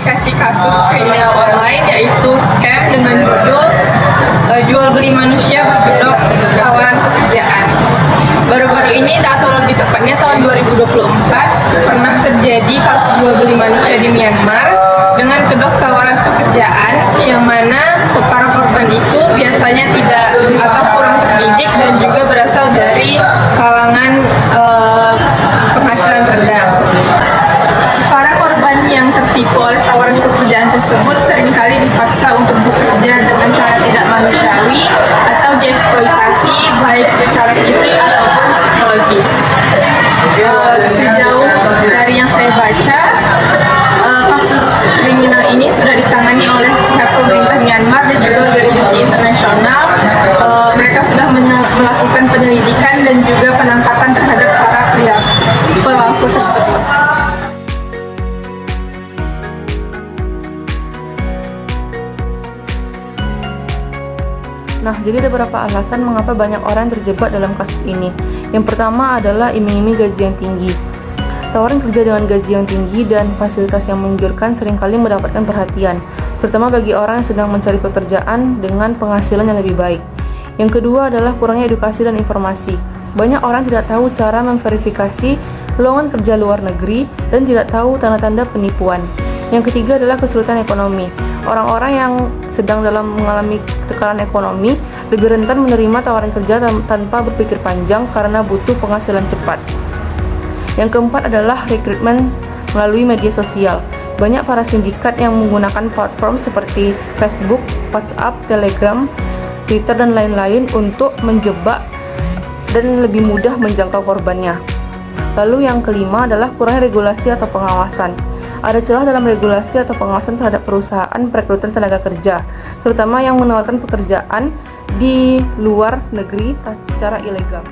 mengklarifikasi kasus kriminal online yaitu scam dengan judul jual beli manusia berkedok tawaran pekerjaan. Baru-baru ini atau lebih tepatnya tahun 2024 pernah terjadi kasus jual beli manusia di Myanmar dengan kedok tawaran pekerjaan yang mana para korban itu biasanya tidak atau kurang terdidik dan juga berasal dari kalangan penghasilan rendah. Para korban yang tertipu oleh tawaran pekerjaan tersebut seringkali dipaksa untuk bekerja dengan cara tidak manusiawi atau dieksploitasi baik secara fisik ataupun psikologis. Sejauh dari yang saya baca, kasus kriminal ini sudah ditangani oleh pihak pemerintah Myanmar dan juga organisasi internasional. Mereka sudah melakukan penyelidikan dan juga penangkapan terhadap para pelaku tersebut. Nah, jadi ada beberapa alasan mengapa banyak orang terjebak dalam kasus ini. Yang pertama adalah iming-iming gaji yang tinggi. Tawaran kerja dengan gaji yang tinggi dan fasilitas yang menggiurkan seringkali mendapatkan perhatian, terutama bagi orang yang sedang mencari pekerjaan dengan penghasilan yang lebih baik. Yang kedua adalah kurangnya edukasi dan informasi. Banyak orang tidak tahu cara memverifikasi lowongan kerja luar negeri dan tidak tahu tanda-tanda penipuan. Yang ketiga adalah kesulitan ekonomi. Orang-orang yang sedang mengalami tekanan ekonomi lebih rentan menerima tawaran kerja tanpa berpikir panjang karena butuh penghasilan cepat. Yang keempat adalah rekrutmen melalui media sosial. Banyak para sindikat yang menggunakan platform seperti Facebook, WhatsApp, Telegram, Twitter, dan lain-lain untuk menjebak dan lebih mudah menjangkau korbannya. Lalu yang kelima adalah kurangnya regulasi atau pengawasan. Ada celah dalam regulasi atau pengawasan terhadap perusahaan perekrutan tenaga kerja, terutama yang menawarkan pekerjaan di luar negeri secara ilegal.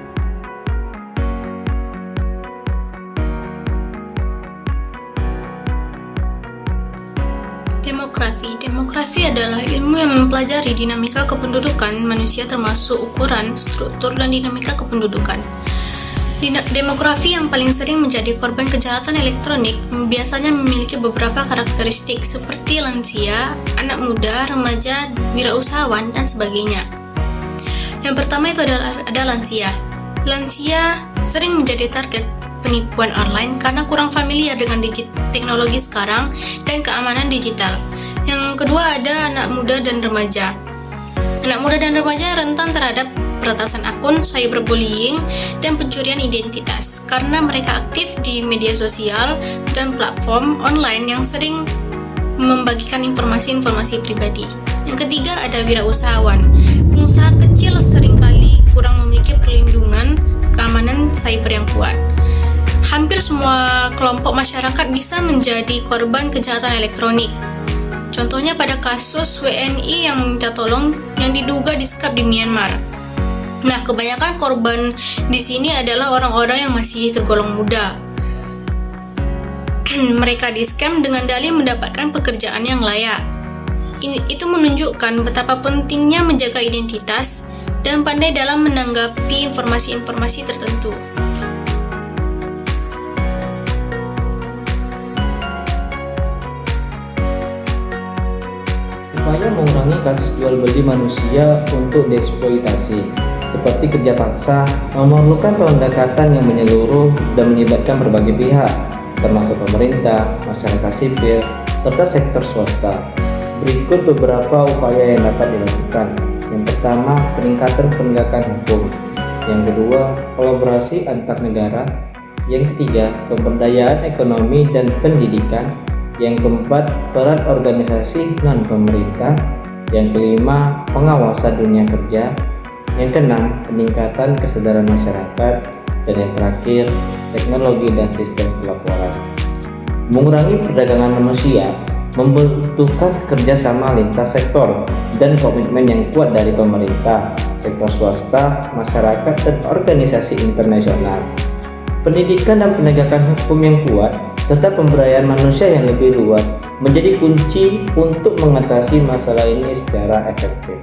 Demografi adalah ilmu yang mempelajari dinamika kependudukan manusia termasuk ukuran, struktur, dan dinamika kependudukan. Demografi yang paling sering menjadi korban kejahatan elektronik biasanya memiliki beberapa karakteristik seperti lansia, anak muda, remaja, wirausahawan, dan sebagainya. Yang pertama itu ada lansia. Lansia sering menjadi target penipuan online karena kurang familiar dengan teknologi sekarang dan keamanan digital. Yang kedua ada anak muda dan remaja. Anak muda dan remaja rentan terhadap peretasan akun, cyberbullying, dan pencurian identitas karena mereka aktif di media sosial dan platform online yang sering membagikan informasi-informasi pribadi. Yang ketiga ada wirausahawan. Pengusaha kecil seringkali kurang memiliki perlindungan keamanan cyber yang kuat. Hampir semua kelompok masyarakat bisa menjadi korban kejahatan elektronik. Contohnya pada kasus WNI yang minta tolong yang diduga disekap di Myanmar. Nah, kebanyakan korban di sini adalah orang-orang yang masih tergolong muda. Mereka di-scam dengan dalih mendapatkan pekerjaan yang layak. Itu menunjukkan betapa pentingnya menjaga identitas dan pandai dalam menanggapi informasi-informasi tertentu. Upaya mengurangi kasus jual beli manusia untuk dieksploitasi seperti kerja paksa memerlukan pendekatan yang menyeluruh dan melibatkan berbagai pihak, termasuk pemerintah, masyarakat sipil, serta sektor swasta. Berikut beberapa upaya yang dapat dilakukan. Yang pertama, peningkatan penegakan hukum. Yang kedua, kolaborasi antar negara. Yang ketiga, pemberdayaan ekonomi dan pendidikan. Yang keempat, peran organisasi non-pemerintah. Yang kelima, pengawasan dunia kerja. Yang keenam, peningkatan kesadaran masyarakat. Dan yang terakhir, teknologi dan sistem pelaporan. Mengurangi perdagangan manusia membutuhkan kerjasama lintas sektor dan komitmen yang kuat dari pemerintah, sektor swasta, masyarakat, dan organisasi internasional. Pendidikan dan penegakan hukum yang kuat serta pemberdayaan manusia yang lebih luas menjadi kunci untuk mengatasi masalah ini secara efektif.